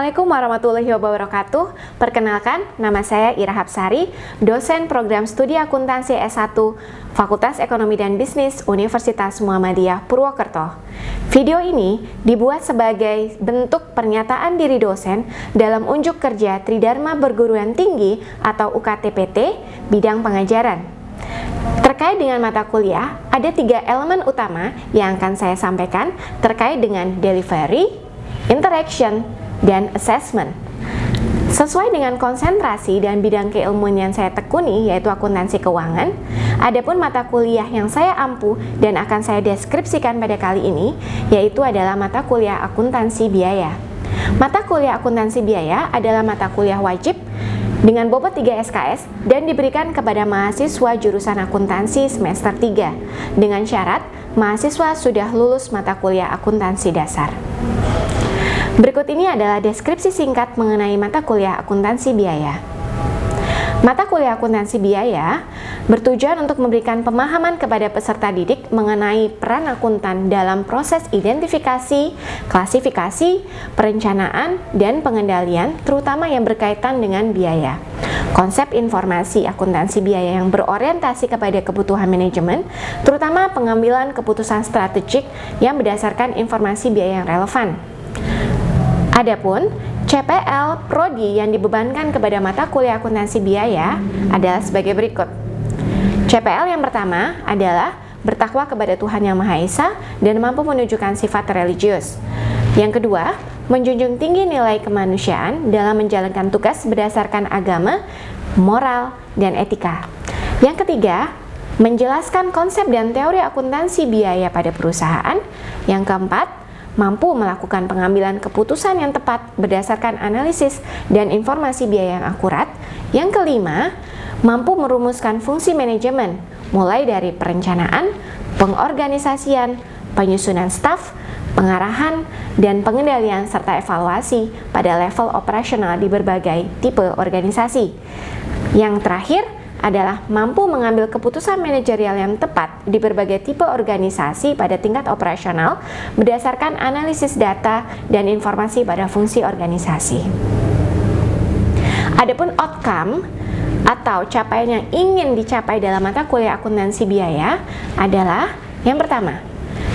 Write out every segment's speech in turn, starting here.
Assalamualaikum warahmatullahi wabarakatuh. Perkenalkan, nama saya Ira Hapsari, dosen program studi akuntansi S1 Fakultas Ekonomi dan Bisnis Universitas Muhammadiyah Purwokerto. Video ini dibuat sebagai bentuk pernyataan diri dosen dalam unjuk kerja Tridharma Perguruan Tinggi atau UKT-PT bidang pengajaran. Terkait dengan mata kuliah, ada 3 elemen utama yang akan saya sampaikan terkait dengan delivery, interaction, dan assessment. Sesuai dengan konsentrasi dan bidang keilmuan yang saya tekuni, yaitu akuntansi keuangan, adapun mata kuliah yang saya ampu dan akan saya deskripsikan pada kali ini, yaitu adalah mata kuliah akuntansi biaya. Mata kuliah akuntansi biaya adalah mata kuliah wajib dengan bobot 3 SKS dan diberikan kepada mahasiswa jurusan akuntansi semester 3 dengan syarat mahasiswa sudah lulus mata kuliah akuntansi dasar. Berikut ini adalah deskripsi singkat mengenai mata kuliah akuntansi biaya. Mata kuliah akuntansi biaya bertujuan untuk memberikan pemahaman kepada peserta didik mengenai peran akuntan dalam proses identifikasi, klasifikasi, perencanaan, dan pengendalian, terutama yang berkaitan dengan biaya. Konsep informasi akuntansi biaya yang berorientasi kepada kebutuhan manajemen, terutama pengambilan keputusan strategik yang berdasarkan informasi biaya yang relevan. Adapun CPL Prodi yang dibebankan kepada mata kuliah akuntansi biaya adalah sebagai berikut. CPL yang pertama adalah bertakwa kepada Tuhan Yang Maha Esa dan mampu menunjukkan sifat religius. Yang kedua, menjunjung tinggi nilai kemanusiaan dalam menjalankan tugas berdasarkan agama, moral, dan etika. Yang ketiga, menjelaskan konsep dan teori akuntansi biaya pada perusahaan. Yang keempat, mampu melakukan pengambilan keputusan yang tepat berdasarkan analisis dan informasi biaya yang akurat. Yang kelima, mampu merumuskan fungsi manajemen, mulai dari perencanaan, pengorganisasian, penyusunan staf, pengarahan, dan pengendalian serta evaluasi pada level operasional di berbagai tipe organisasi. Yang terakhir adalah mampu mengambil keputusan manajerial yang tepat di berbagai tipe organisasi pada tingkat operasional berdasarkan analisis data dan informasi pada fungsi organisasi. Adapun outcome atau capaian yang ingin dicapai dalam mata kuliah akuntansi biaya adalah yang pertama,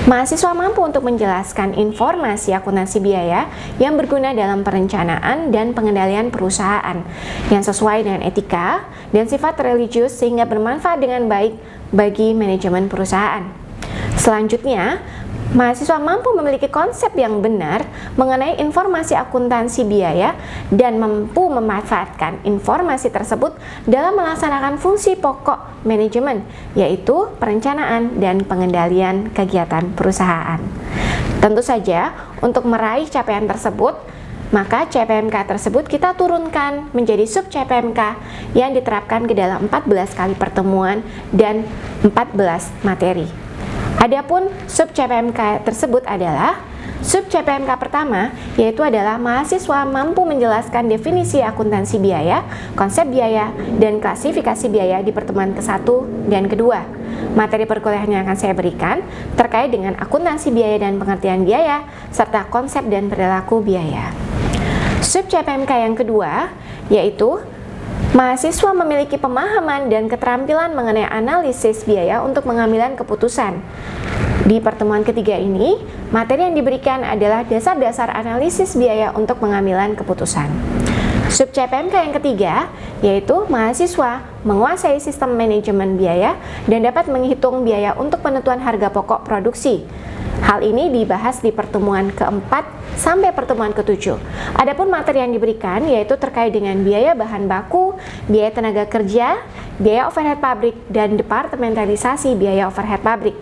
mahasiswa mampu untuk menjelaskan informasi akuntansi biaya yang berguna dalam perencanaan dan pengendalian perusahaan yang sesuai dengan etika dan sifat religius sehingga bermanfaat dengan baik bagi manajemen perusahaan. Selanjutnya, mahasiswa mampu memiliki konsep yang benar mengenai informasi akuntansi biaya dan mampu memanfaatkan informasi tersebut dalam melaksanakan fungsi pokok manajemen, yaitu perencanaan dan pengendalian kegiatan perusahaan. Tentu saja, untuk meraih capaian tersebut, maka CPMK tersebut kita turunkan menjadi sub CPMK yang diterapkan ke dalam 14 kali pertemuan dan 14 materi. Adapun sub CPMK tersebut adalah sub CPMK pertama, yaitu adalah mahasiswa mampu menjelaskan definisi akuntansi biaya, konsep biaya, dan klasifikasi biaya di pertemuan ke-1 dan kedua. Materi perkuliahan yang akan saya berikan terkait dengan akuntansi biaya dan pengertian biaya, serta konsep dan perilaku biaya. Sub CPMK yang kedua, yaitu mahasiswa memiliki pemahaman dan keterampilan mengenai analisis biaya untuk pengambilan keputusan. Di pertemuan ketiga ini, materi yang diberikan adalah dasar-dasar analisis biaya untuk pengambilan keputusan. Sub CPMK yang ketiga, yaitu mahasiswa menguasai sistem manajemen biaya dan dapat menghitung biaya untuk penentuan harga pokok produksi. Hal ini dibahas di pertemuan keempat sampai pertemuan ke-7. Adapun materi yang diberikan yaitu terkait dengan biaya bahan baku, biaya tenaga kerja, biaya overhead pabrik, dan departementalisasi biaya overhead pabrik.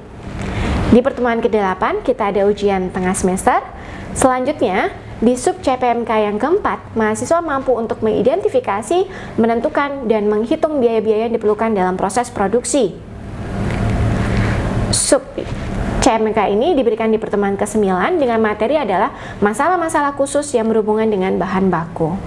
Di pertemuan ke-8 kita ada ujian tengah semester. Selanjutnya, di sub CPMK yang keempat, mahasiswa mampu untuk mengidentifikasi, menentukan, dan menghitung biaya-biaya yang diperlukan dalam proses produksi. Sub CPMK ini diberikan di pertemuan ke-9 dengan materi adalah masalah-masalah khusus yang berhubungan dengan bahan baku.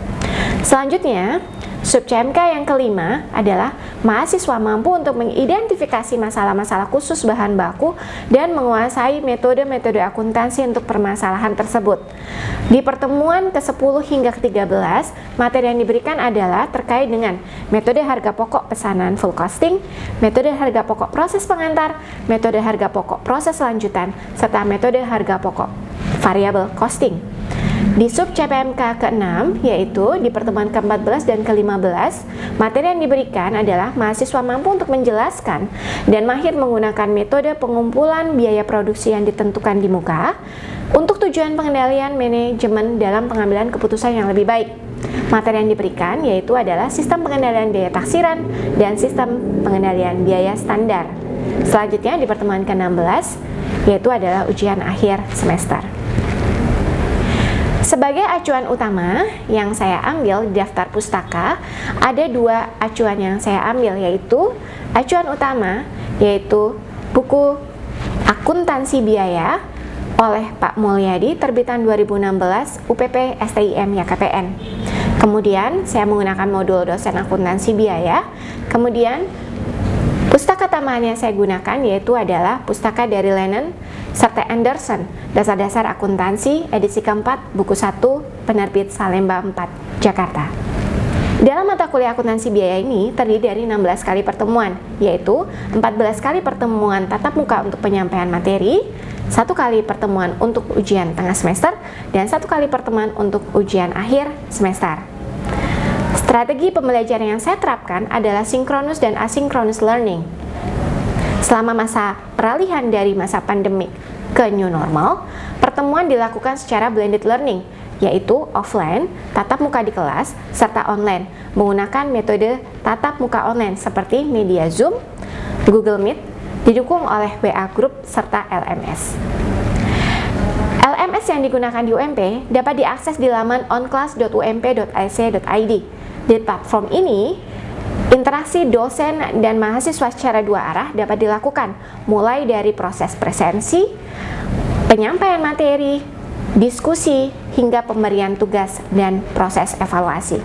Selanjutnya, Sub CMK yang kelima adalah mahasiswa mampu untuk mengidentifikasi masalah-masalah khusus bahan baku dan menguasai metode-metode akuntansi untuk permasalahan tersebut. Di pertemuan ke-10 hingga ke-13, materi yang diberikan adalah terkait dengan metode harga pokok pesanan full costing, metode harga pokok proses pengantar, metode harga pokok proses lanjutan, serta metode harga pokok variable costing. Di sub CPMK ke-6, yaitu di pertemuan ke-14 dan ke-15, materi yang diberikan adalah mahasiswa mampu untuk menjelaskan dan mahir menggunakan metode pengumpulan biaya produksi yang ditentukan di muka untuk tujuan pengendalian manajemen dalam pengambilan keputusan yang lebih baik. Materi yang diberikan yaitu adalah sistem pengendalian biaya taksiran dan sistem pengendalian biaya standar. Selanjutnya di pertemuan ke-16, yaitu adalah ujian akhir semester. Sebagai acuan utama yang saya ambil di daftar pustaka, ada dua acuan yang saya ambil, yaitu acuan utama yaitu buku Akuntansi Biaya oleh Pak Mulyadi terbitan 2016 UPP STIM YKPN. Kemudian saya menggunakan modul dosen akuntansi biaya. Kemudian pustaka tambahan yang saya gunakan yaitu adalah pustaka dari Lennon serta Anderson, Dasar-Dasar Akuntansi, edisi keempat, buku 1, penerbit Salemba 4, Jakarta. Dalam mata kuliah akuntansi biaya ini terdiri dari 16 kali pertemuan, yaitu 14 kali pertemuan tatap muka untuk penyampaian materi, 1 kali pertemuan untuk ujian tengah semester, dan 1 kali pertemuan untuk ujian akhir semester. Strategi pembelajaran yang saya terapkan adalah synchronous dan asynchronous learning. Selama masa peralihan dari masa pandemik ke new normal, pertemuan dilakukan secara blended learning, yaitu offline, tatap muka di kelas, serta online, menggunakan metode tatap muka online seperti media Zoom, Google Meet, didukung oleh WA Group, serta LMS. LMS yang digunakan di UMP dapat diakses di laman onclass.ump.ac.id. Di platform ini, interaksi dosen dan mahasiswa secara dua arah dapat dilakukan, mulai dari proses presensi, penyampaian materi, diskusi, hingga pemberian tugas dan proses evaluasi.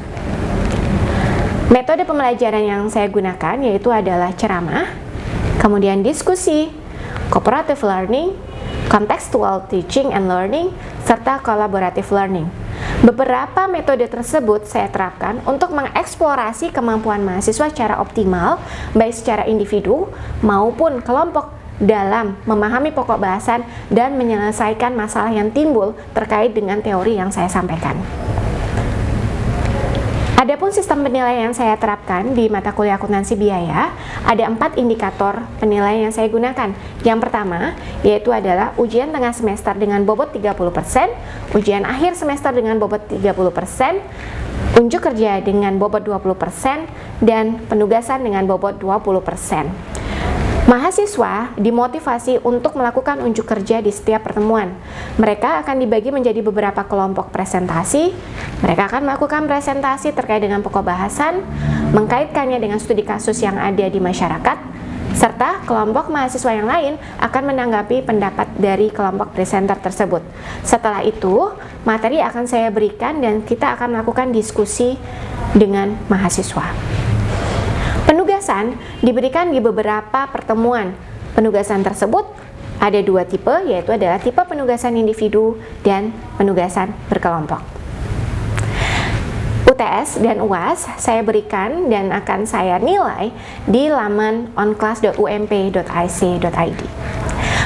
Metode pembelajaran yang saya gunakan yaitu adalah ceramah, kemudian diskusi, cooperative learning, contextual teaching and learning, serta collaborative learning. Beberapa metode tersebut saya terapkan untuk mengeksplorasi kemampuan mahasiswa secara optimal, baik secara individu maupun kelompok dalam memahami pokok bahasan dan menyelesaikan masalah yang timbul terkait dengan teori yang saya sampaikan. Adapun sistem penilaian yang saya terapkan di mata kuliah akuntansi biaya, ada 4 indikator penilaian yang saya gunakan. Yang pertama, yaitu adalah ujian tengah semester dengan bobot 30%, ujian akhir semester dengan bobot 30%, unjuk kerja dengan bobot 20%, dan penugasan dengan bobot 20%. Mahasiswa dimotivasi untuk melakukan unjuk kerja di setiap pertemuan. Mereka akan dibagi menjadi beberapa kelompok presentasi. Mereka akan melakukan presentasi terkait dengan pokok bahasan, mengkaitkannya dengan studi kasus yang ada di masyarakat, serta kelompok mahasiswa yang lain akan menanggapi pendapat dari kelompok presenter tersebut. Setelah itu, materi akan saya berikan dan kita akan melakukan diskusi dengan mahasiswa. Penugasan diberikan di beberapa pertemuan. Penugasan tersebut ada 2 tipe, yaitu adalah tipe penugasan individu dan penugasan berkelompok. UTS dan UAS saya berikan dan akan saya nilai di laman onclass.ump.ac.id.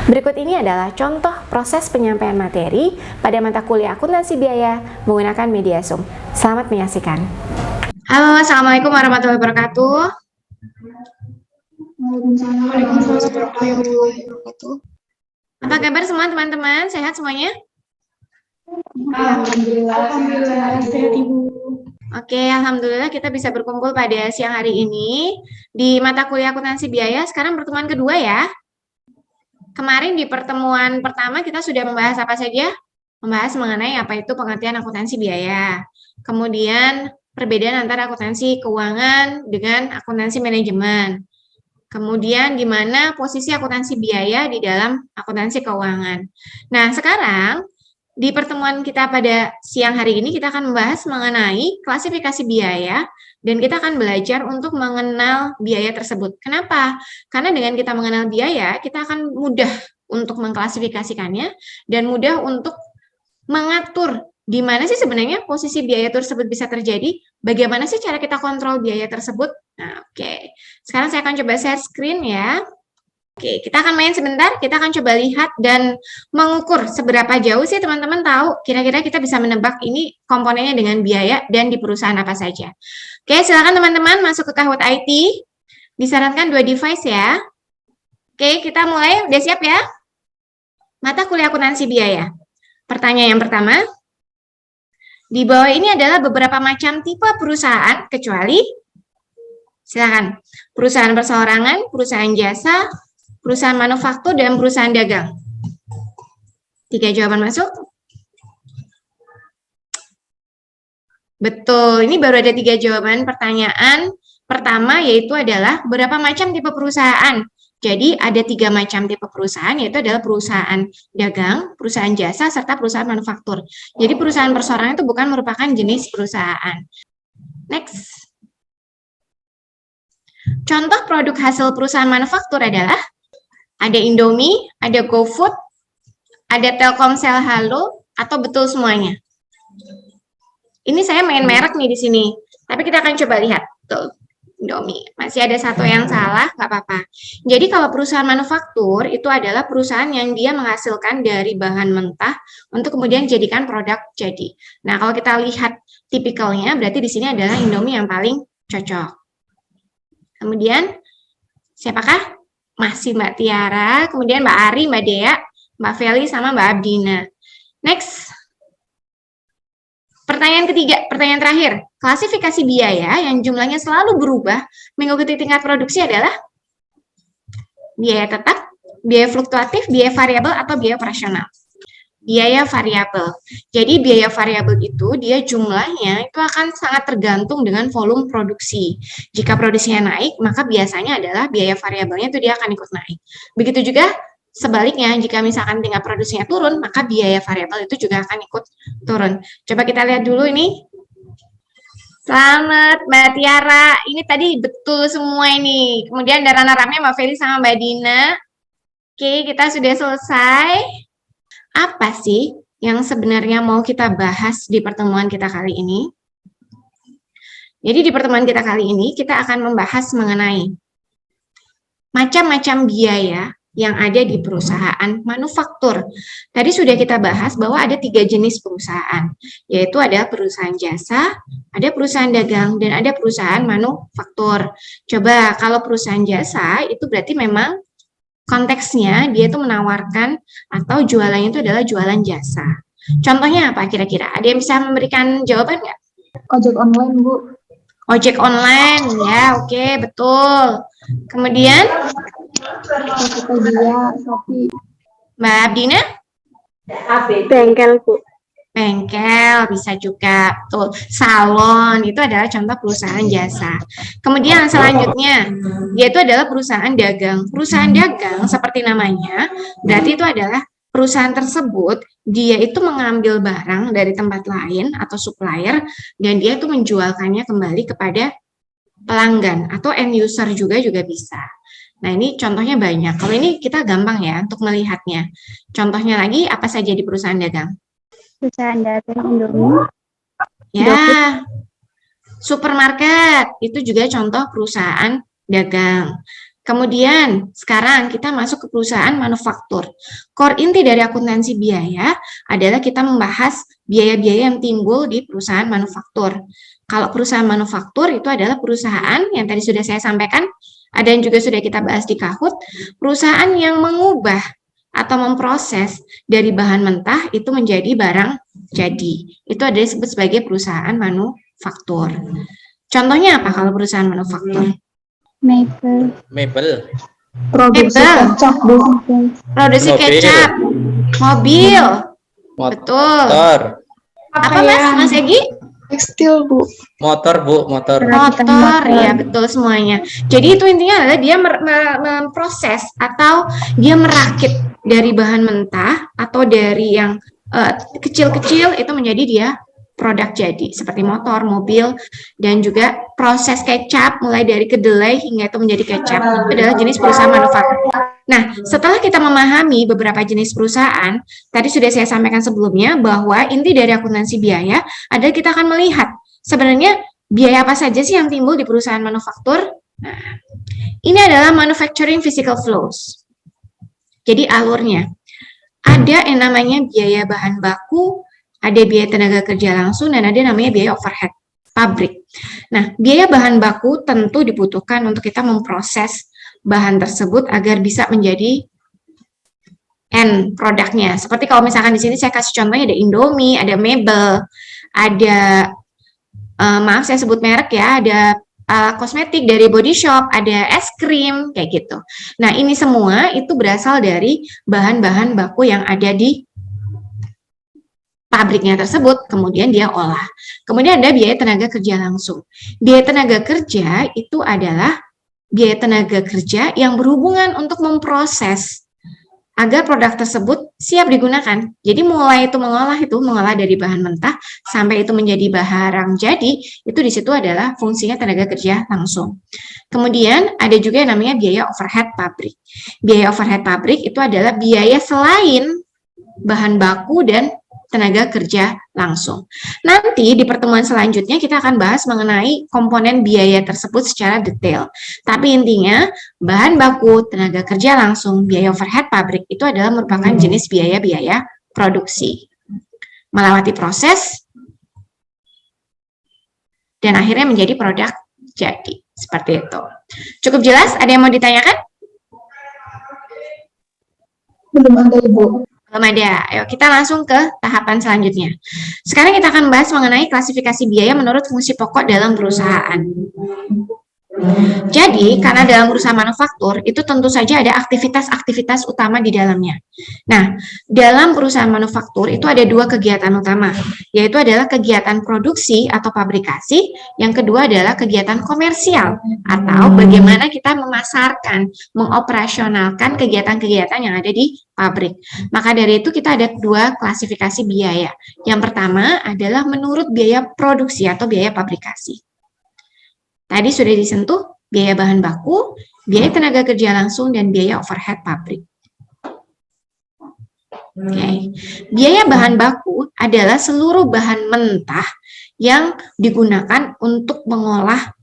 Berikut ini adalah contoh proses penyampaian materi pada mata kuliah akuntansi biaya menggunakan media Zoom. Selamat menyaksikan. Halo, Assalamualaikum warahmatullahi wabarakatuh. Apa kabar semua teman-teman? Sehat semuanya? Alhamdulillah sehat Ibu. Oke, alhamdulillah kita bisa berkumpul pada siang hari ini di mata kuliah akuntansi biaya. Sekarang pertemuan kedua ya. Kemarin di pertemuan pertama kita sudah membahas apa saja? Membahas mengenai apa itu pengertian akuntansi biaya. Kemudian perbedaan antara akuntansi keuangan dengan akuntansi manajemen. Kemudian gimana posisi akuntansi biaya di dalam akuntansi keuangan. Nah, sekarang di pertemuan kita pada siang hari ini kita akan membahas mengenai klasifikasi biaya Dan kita akan belajar untuk mengenal biaya tersebut. Kenapa? Karena dengan kita mengenal biaya, kita akan mudah untuk mengklasifikasikannya dan mudah untuk mengatur di mana sih sebenarnya posisi biaya tersebut bisa terjadi, bagaimana sih cara kita kontrol biaya tersebut. Nah, oke. Sekarang saya akan coba share screen ya. Oke, kita akan main sebentar, kita akan coba lihat dan mengukur seberapa jauh sih teman-teman tahu kira-kira kita bisa menebak ini komponennya dengan biaya dan di perusahaan apa saja. Oke, silakan teman-teman masuk ke Kahoot IT. Disarankan 2 device ya. Oke, kita mulai. Udah siap ya? Mata kuliah akuntansi biaya. Pertanyaan yang pertama, di bawah ini adalah beberapa macam tipe perusahaan, kecuali, silakan, perusahaan perseorangan, perusahaan jasa, perusahaan manufaktur, dan perusahaan dagang. 3 jawaban masuk. Betul, ini baru ada 3 jawaban pertanyaan. Pertama yaitu adalah berapa macam tipe perusahaan. Jadi ada 3 macam tipe perusahaan, yaitu adalah perusahaan dagang, perusahaan jasa, serta perusahaan manufaktur. Jadi perusahaan perseorangan itu bukan merupakan jenis perusahaan. Next. Contoh produk hasil perusahaan manufaktur adalah ada Indomie, ada GoFood, ada Telkomsel Halo, atau betul semuanya? Ini saya main merek nih di sini, tapi kita akan coba lihat. Tuh, Indomie. Masih ada satu yang salah, nggak apa-apa. Jadi kalau perusahaan manufaktur itu adalah perusahaan yang dia menghasilkan dari bahan mentah untuk kemudian jadikan produk jadi. Nah, kalau kita lihat tipikalnya, berarti di sini adalah Indomie yang paling cocok. Kemudian, siapakah? Masih Mbak Tiara, kemudian Mbak Ari, Mbak Dea, Mbak Feli, sama Mbak Abdina. Next. Pertanyaan ketiga, pertanyaan terakhir. Klasifikasi biaya yang jumlahnya selalu berubah mengikuti tingkat produksi adalah biaya tetap, biaya fluktuatif, biaya variabel, atau biaya operasional. Biaya variabel. Jadi biaya variabel itu dia jumlahnya itu akan sangat tergantung dengan volume produksi. Jika produksinya naik, maka biasanya adalah biaya variabelnya itu dia akan ikut naik. Begitu juga sebaliknya, jika misalkan tingkat produksinya turun, maka biaya variabel itu juga akan ikut turun. Coba kita lihat dulu ini. Selamat Mbak Tiara, ini tadi betul semua ini. Kemudian ada runner-up-nya Mbak Feli sama Mbak Dina. Oke, kita sudah selesai. Apa sih yang sebenarnya mau kita bahas di pertemuan kita kali ini? Jadi di pertemuan kita kali ini, kita akan membahas mengenai macam-macam biaya yang ada di perusahaan manufaktur. Tadi sudah kita bahas bahwa ada 3 jenis perusahaan, yaitu ada perusahaan jasa, ada perusahaan dagang, dan ada perusahaan manufaktur. Coba kalau perusahaan jasa, itu berarti memang konteksnya dia itu menawarkan atau jualannya itu adalah jualan jasa. Contohnya apa kira-kira? Ada yang bisa memberikan jawaban nggak? Ojek online, Bu. Ojek online, ya oke, betul. Kemudian? Tokopedia, Shopee. Mbak Abdina? Bengkel, Bu. Bengkel, bisa juga. Betul. Salon, itu adalah contoh perusahaan jasa. Kemudian selanjutnya, yaitu adalah perusahaan dagang. Perusahaan dagang, seperti namanya, berarti itu adalah perusahaan tersebut, dia itu mengambil barang dari tempat lain atau supplier, dan dia itu menjualkannya kembali kepada pelanggan, atau end user juga bisa. Nah, ini contohnya banyak. Kalau ini kita gampang ya untuk melihatnya. Contohnya lagi, apa saja di perusahaan dagang? Perusahaan dagang Indomie. Ya, supermarket itu juga contoh perusahaan dagang. Kemudian sekarang kita masuk ke perusahaan manufaktur. Core inti dari akuntansi biaya adalah kita membahas biaya-biaya yang timbul di perusahaan manufaktur. Kalau perusahaan manufaktur itu adalah perusahaan yang tadi sudah saya sampaikan, ada yang juga sudah kita bahas di Kahoot, perusahaan yang mengubah atau memproses dari bahan mentah itu menjadi barang jadi. Itu ada disebut sebagai perusahaan manufaktur. Contohnya apa kalau perusahaan manufaktur? Mebel. Produksi kecap, Bu. Produksi kecap. Mobil. Betul. Motor. Apa Mas Egi? Tekstil, Bu. Motor, Bu, motor. Motor, ya betul semuanya. Jadi itu intinya adalah dia memproses atau dia merakit dari bahan mentah atau dari yang kecil-kecil itu menjadi dia produk jadi, seperti motor, mobil, dan juga proses kecap mulai dari kedelai hingga itu menjadi kecap. Itu adalah jenis perusahaan manufaktur. Nah, setelah kita memahami beberapa jenis perusahaan, tadi sudah saya sampaikan sebelumnya bahwa inti dari akuntansi biaya adalah kita akan melihat sebenarnya biaya apa saja sih yang timbul di perusahaan manufaktur. Nah, ini adalah manufacturing physical flows. Jadi alurnya, ada yang namanya biaya bahan baku, ada biaya tenaga kerja langsung, dan ada namanya biaya overhead pabrik. Nah, biaya bahan baku tentu dibutuhkan untuk kita memproses bahan tersebut agar bisa menjadi end produknya. Seperti kalau misalkan di sini saya kasih contohnya ada Indomie, ada Mebel, ada maaf saya sebut merek ya, ada kosmetik dari Body Shop, ada es krim, kayak gitu. Nah, ini semua itu berasal dari bahan-bahan baku yang ada di pabriknya tersebut, kemudian dia olah. Kemudian ada biaya tenaga kerja langsung. Biaya tenaga kerja itu adalah biaya tenaga kerja yang berhubungan untuk memproses agar produk tersebut siap digunakan. Jadi mulai itu mengolah dari bahan mentah sampai itu menjadi barang jadi, itu di situ adalah fungsinya tenaga kerja langsung. Kemudian ada juga yang namanya biaya overhead pabrik. Biaya overhead pabrik itu adalah biaya selain bahan baku dan tenaga kerja langsung. Nanti di pertemuan selanjutnya kita akan bahas mengenai komponen biaya tersebut secara detail. Tapi intinya bahan baku, tenaga kerja langsung, biaya overhead pabrik itu adalah merupakan jenis biaya-biaya produksi. Melewati proses dan akhirnya menjadi produk jadi. Seperti itu. Cukup jelas? Ada yang mau ditanyakan? Belum ada, Ibu. Belum ada. Ayo kita langsung ke tahapan selanjutnya. Sekarang kita akan bahas mengenai klasifikasi biaya menurut fungsi pokok dalam perusahaan. Jadi, karena dalam perusahaan manufaktur, itu tentu saja ada aktivitas-aktivitas utama di dalamnya. Nah, dalam perusahaan manufaktur itu ada dua kegiatan utama, yaitu adalah kegiatan produksi atau pabrikasi, yang kedua adalah kegiatan komersial, atau bagaimana kita memasarkan, mengoperasionalkan kegiatan-kegiatan yang ada di pabrik. Maka dari itu kita ada dua klasifikasi biaya. Yang pertama adalah menurut biaya produksi atau biaya pabrikasi. Tadi sudah disentuh biaya bahan baku, biaya tenaga kerja langsung, dan biaya overhead pabrik. Oke. Biaya bahan baku adalah seluruh bahan mentah yang digunakan untuk mengolah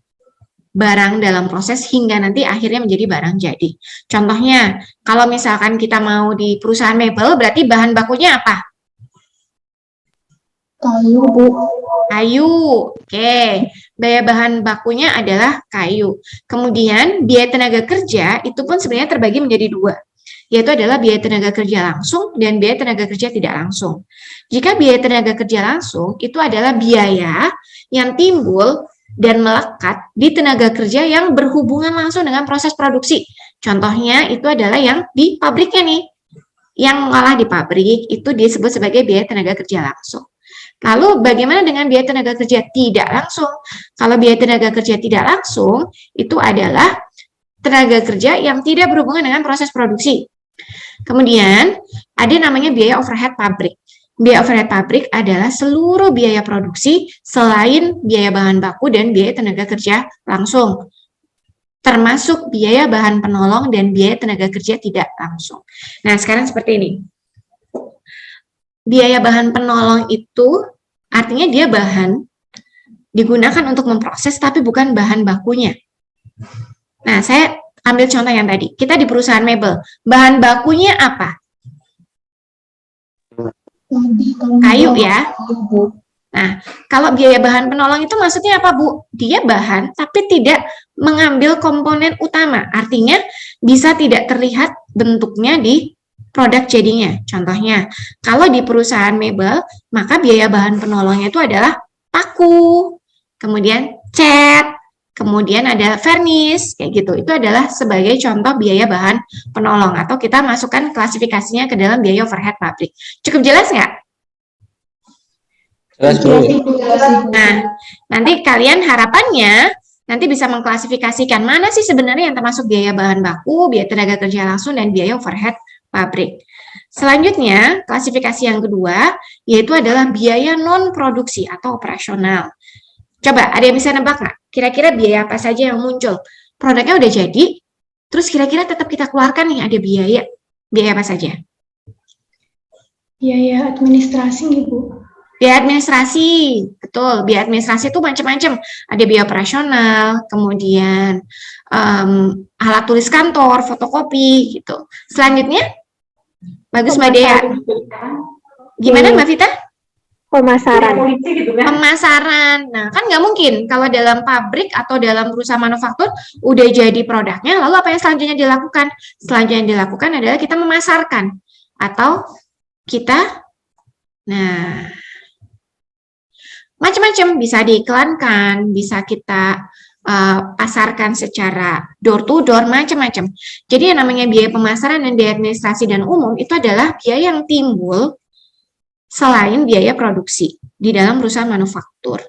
barang dalam proses hingga nanti akhirnya menjadi barang jadi. Contohnya, kalau misalkan kita mau di perusahaan mebel, berarti bahan bakunya apa? Kayu, Bu. Kayu, oke. Biaya bahan bakunya adalah kayu. Kemudian biaya tenaga kerja itu pun sebenarnya terbagi menjadi dua, yaitu adalah biaya tenaga kerja langsung dan biaya tenaga kerja tidak langsung. Jika biaya tenaga kerja langsung itu adalah biaya yang timbul dan melekat di tenaga kerja yang berhubungan langsung dengan proses produksi. Contohnya itu adalah yang di pabriknya nih. Yang mengolah di pabrik itu disebut sebagai biaya tenaga kerja langsung. Lalu bagaimana dengan biaya tenaga kerja tidak langsung? Kalau biaya tenaga kerja tidak langsung, itu adalah tenaga kerja yang tidak berhubungan dengan proses produksi. Kemudian, ada namanya biaya overhead pabrik. Biaya overhead pabrik adalah seluruh biaya produksi selain biaya bahan baku dan biaya tenaga kerja langsung. Termasuk biaya bahan penolong dan biaya tenaga kerja tidak langsung. Nah, sekarang seperti ini. Biaya bahan penolong itu artinya dia bahan digunakan untuk memproses tapi bukan bahan bakunya. Nah, saya ambil contoh yang tadi. Kita di perusahaan mebel. Bahan bakunya apa? Kayu ya. Nah, kalau biaya bahan penolong itu maksudnya apa, Bu? Dia bahan tapi tidak mengambil komponen utama. Artinya bisa tidak terlihat bentuknya di produk jadinya. Contohnya, kalau di perusahaan mebel, maka biaya bahan penolongnya itu adalah paku, kemudian cat, kemudian ada vernis, kayak gitu. Itu adalah sebagai contoh biaya bahan penolong, atau kita masukkan klasifikasinya ke dalam biaya overhead pabrik. Cukup jelas nggak? Jelas, Bu. Nah, nanti kalian harapannya nanti bisa mengklasifikasikan mana sih sebenarnya yang termasuk biaya bahan baku, biaya tenaga kerja langsung, dan biaya overhead pabrik. Selanjutnya, klasifikasi yang kedua, yaitu adalah biaya non-produksi atau operasional. Coba, ada yang bisa nebak nggak? Kira-kira biaya apa saja yang muncul? Produknya udah jadi, terus kira-kira tetap kita keluarkan nih, ada biaya. Biaya apa saja? Biaya administrasi nih, Bu. Biaya administrasi, betul. Biaya administrasi itu macam-macam. Ada biaya operasional, kemudian alat tulis kantor, fotokopi, gitu. Selanjutnya, bagus Mbak Dea. Gimana Mbak Vita? Pemasaran. Pemasaran. Nah, kan nggak mungkin kalau dalam pabrik atau dalam perusahaan manufaktur udah jadi produknya, lalu apa yang selanjutnya dilakukan? Selanjutnya yang dilakukan adalah kita memasarkan atau kita, nah, macam-macam, bisa diiklankan, bisa kita pasarkan secara door to door, macam-macam. Jadi yang namanya biaya pemasaran dan biaya administrasi dan umum itu adalah biaya yang timbul selain biaya produksi di dalam perusahaan manufaktur.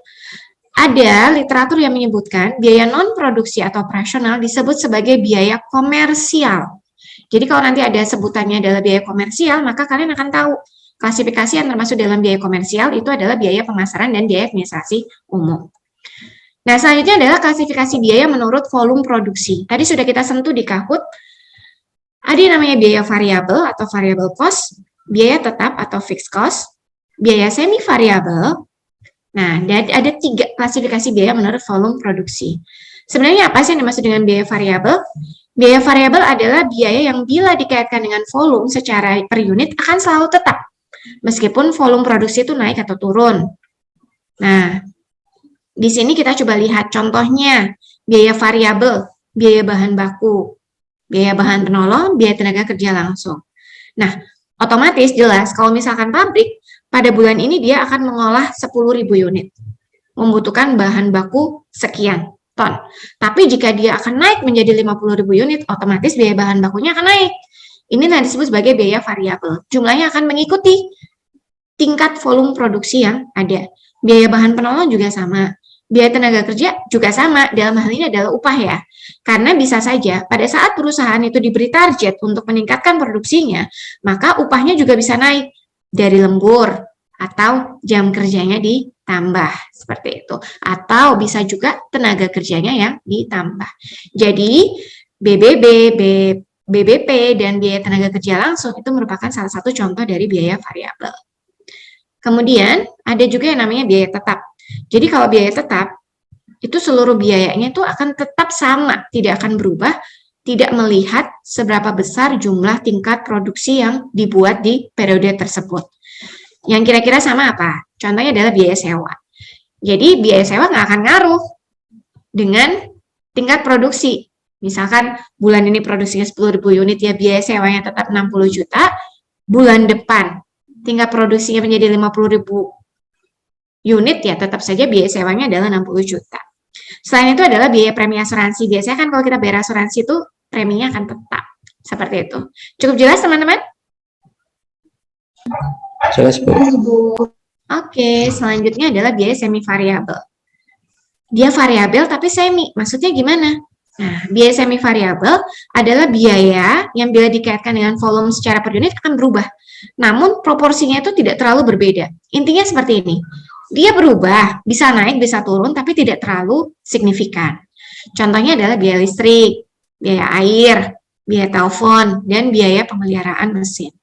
Ada literatur yang menyebutkan biaya non-produksi atau operasional disebut sebagai biaya komersial. Jadi kalau nanti ada sebutannya adalah biaya komersial, maka kalian akan tahu klasifikasi yang termasuk dalam biaya komersial itu adalah biaya pemasaran dan biaya administrasi umum. Nah, selanjutnya adalah klasifikasi biaya menurut volume produksi. Tadi sudah kita sentuh di Kahoot. Ada yang namanya biaya variabel atau variable cost, biaya tetap atau fixed cost, biaya semi variabel. Nah, ada 3 klasifikasi biaya menurut volume produksi. Sebenarnya apa sih yang dimaksud dengan biaya variabel? Biaya variabel adalah biaya yang bila dikaitkan dengan volume secara per unit akan selalu tetap, meskipun volume produksi itu naik atau turun. Nah, di sini kita coba lihat contohnya, biaya variabel, biaya bahan baku, biaya bahan penolong, biaya tenaga kerja langsung. Nah, otomatis jelas kalau misalkan pabrik, pada bulan ini dia akan mengolah 10.000 unit, membutuhkan bahan baku sekian ton. Tapi jika dia akan naik menjadi 50.000 unit, otomatis biaya bahan bakunya akan naik. Ini yang disebut sebagai biaya variabel. Jumlahnya akan mengikuti tingkat volume produksi yang ada. Biaya bahan penolong juga sama. Biaya tenaga kerja juga sama, dalam hal ini adalah upah ya. Karena bisa saja pada saat perusahaan itu diberi target untuk meningkatkan produksinya, maka upahnya juga bisa naik dari lembur atau jam kerjanya ditambah, seperti itu. Atau bisa juga tenaga kerjanya yang ditambah. Jadi BBB, BBP, dan biaya tenaga kerja langsung itu merupakan salah satu contoh dari biaya variabel. Kemudian ada juga yang namanya biaya tetap. Jadi kalau biaya tetap, itu seluruh biayanya itu akan tetap sama, tidak akan berubah, tidak melihat seberapa besar jumlah tingkat produksi yang dibuat di periode tersebut. Yang kira-kira sama apa? Contohnya adalah biaya sewa. Jadi biaya sewa nggak akan ngaruh dengan tingkat produksi. Misalkan bulan ini produksinya 10.000 unit, ya biaya sewanya tetap 60 juta, bulan depan tingkat produksinya menjadi 50.000 unit, ya tetap saja biaya sewanya adalah 60 juta. Selain itu adalah biaya premi asuransi. Biasanya kan kalau kita bayar asuransi itu preminya akan tetap. Seperti itu. Cukup jelas teman-teman? Jelas, Bu. Oke, selanjutnya adalah biaya semi variabel. Dia variabel tapi semi. Maksudnya gimana? Nah, biaya semi variabel adalah biaya yang bila dikaitkan dengan volume secara per unit akan berubah. Namun proporsinya itu tidak terlalu berbeda. Intinya seperti ini. Dia berubah, bisa naik, bisa turun, tapi tidak terlalu signifikan. Contohnya adalah biaya listrik, biaya air, biaya telepon, dan biaya pemeliharaan mesin.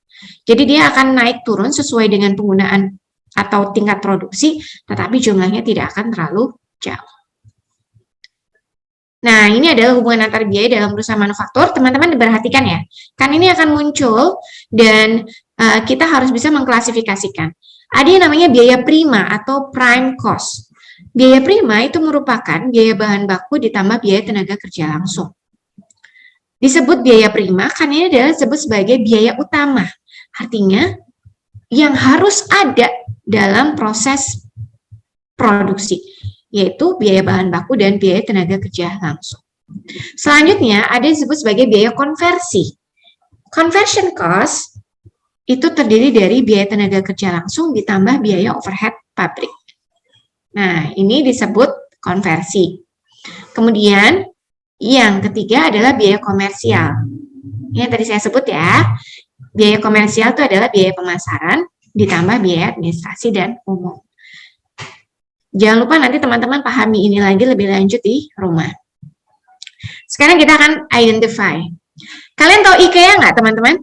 Jadi dia akan naik turun sesuai dengan penggunaan atau tingkat produksi, tetapi jumlahnya tidak akan terlalu jauh. Nah, ini adalah hubungan antar biaya dalam perusahaan manufaktur. Teman-teman diperhatikan ya. Kan ini akan muncul dan kita harus bisa mengklasifikasikan. Ada yang namanya biaya prima atau prime cost. Biaya prima itu merupakan biaya bahan baku ditambah biaya tenaga kerja langsung. Disebut biaya prima karena ini adalah disebut sebagai biaya utama. Artinya yang harus ada dalam proses produksi, yaitu biaya bahan baku dan biaya tenaga kerja langsung. Selanjutnya ada yang disebut sebagai biaya konversi. Conversion cost itu terdiri dari biaya tenaga kerja langsung ditambah biaya overhead pabrik. Nah, ini disebut konversi. Kemudian, yang ketiga adalah biaya komersial. Ini yang tadi saya sebut ya. Biaya komersial itu adalah biaya pemasaran ditambah biaya administrasi dan umum. Jangan lupa nanti teman-teman pahami ini lagi lebih lanjut di rumah. Sekarang kita akan identify. Kalian tahu IKEA nggak, teman-teman?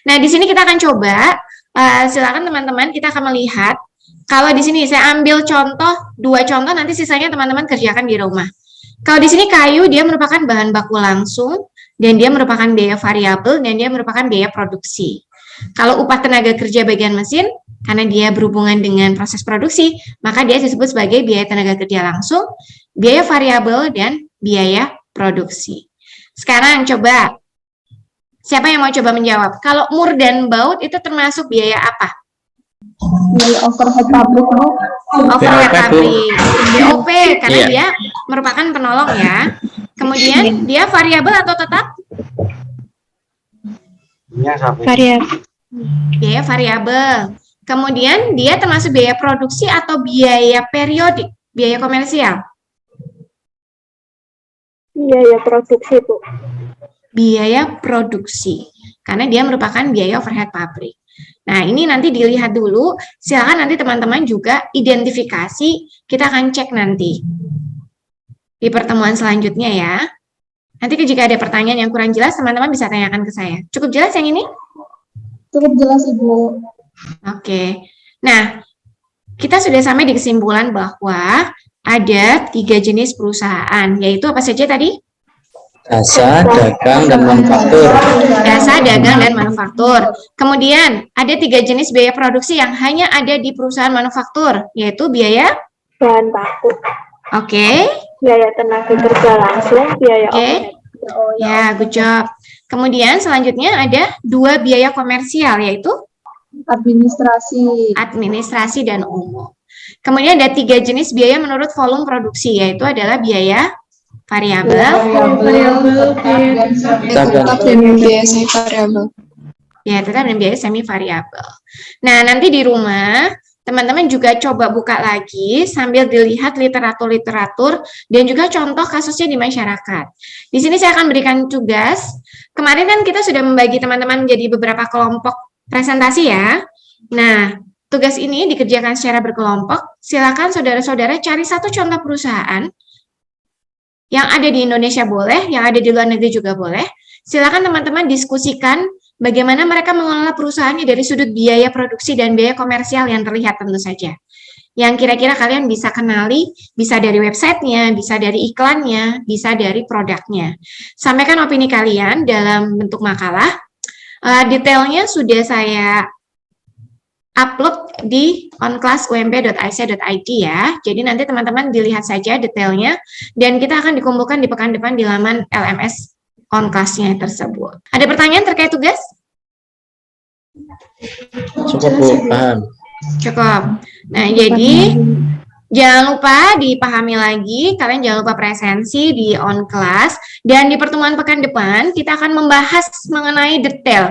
Nah, di sini kita akan coba, silakan teman-teman, kita akan melihat, kalau di sini saya ambil contoh, 2 contoh, nanti sisanya teman-teman kerjakan di rumah. Kalau di sini kayu, dia merupakan bahan baku langsung, dan dia merupakan biaya variabel, dan dia merupakan biaya produksi. Kalau upah tenaga kerja bagian mesin, karena dia berhubungan dengan proses produksi, maka dia disebut sebagai biaya tenaga kerja langsung, biaya variabel, dan biaya produksi. Sekarang coba, siapa yang mau coba menjawab? Kalau mur dan baut itu termasuk biaya apa? Biaya overhead pabrik, Bu. Overhead pabrik, BOP, karena Iya. dia merupakan penolong ya. Kemudian dia variabel atau tetap? Variabel. Biaya variabel. Kemudian dia termasuk biaya produksi atau biaya periodik, biaya komersial? Biaya produksi, Bu. Biaya produksi, karena dia merupakan biaya overhead pabrik. Nah, ini nanti dilihat dulu, silakan nanti teman-teman juga identifikasi, kita akan cek nanti di pertemuan selanjutnya ya. Nanti jika ada pertanyaan yang kurang jelas, teman-teman bisa tanyakan ke saya. Cukup jelas yang ini? Cukup jelas, Ibu. Oke. Nah, kita sudah sampai di kesimpulan bahwa ada 3 jenis perusahaan, yaitu apa saja tadi? Jasa, dagang, dan manufaktur. Jasa, dagang, dan manufaktur. Kemudian, ada 3 jenis biaya produksi yang hanya ada di perusahaan manufaktur, yaitu biaya, Bahan baku. oke, Biaya tenaga kerja langsung, biaya Oke. overhead. Oh, ya, good job. Kemudian, selanjutnya ada 2 biaya komersial, yaitu Administrasi. administrasi dan umum. Kemudian ada 3 jenis biaya menurut volume produksi, yaitu adalah biaya variabel, Tetap dan biaya semi variabel. ya tetap dan biaya semi variabel. Nah, nanti di rumah teman-teman juga coba buka lagi sambil dilihat literatur-literatur dan juga contoh kasusnya di masyarakat. Di sini saya akan berikan tugas. Kemarin kan kita sudah membagi teman-teman menjadi beberapa kelompok presentasi ya. Nah, tugas ini dikerjakan secara berkelompok. Silakan saudara-saudara cari 1 contoh perusahaan yang ada di Indonesia boleh, yang ada di luar negeri juga boleh. Silakan teman-teman diskusikan bagaimana mereka mengelola perusahaannya dari sudut biaya produksi dan biaya komersial yang terlihat tentu saja. Yang kira-kira kalian bisa kenali, bisa dari websitenya, bisa dari iklannya, bisa dari produknya. Sampaikan opini kalian dalam bentuk makalah. Detailnya sudah saya upload di onclassump.ic.id ya. Jadi nanti teman-teman dilihat saja detailnya dan kita akan dikumpulkan di pekan depan di laman LMS OnClass-nya tersebut. Ada pertanyaan terkait tugas? Cukup, Bu. Paham. Cukup. Nah, jadi jangan lupa dipahami lagi, kalian jangan lupa presensi di OnClass dan di pertemuan pekan depan kita akan membahas mengenai detail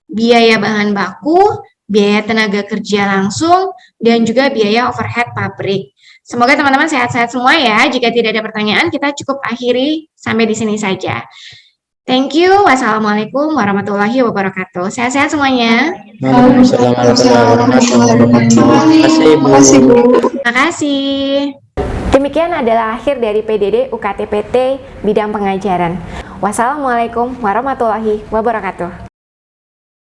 biaya bahan baku, biaya tenaga kerja langsung, dan juga biaya overhead pabrik. Semoga teman-teman sehat-sehat semua ya. Jika tidak ada pertanyaan, kita cukup akhiri sampai di sini saja. Thank you. Wassalamualaikum warahmatullahi wabarakatuh. Sehat-sehat semuanya. Waalaikumsalam warahmatullahi wabarakatuh. Terima kasih, Bu. Terima kasih. Demikian adalah akhir dari PDD UKT PT bidang pengajaran. Wassalamualaikum warahmatullahi wabarakatuh.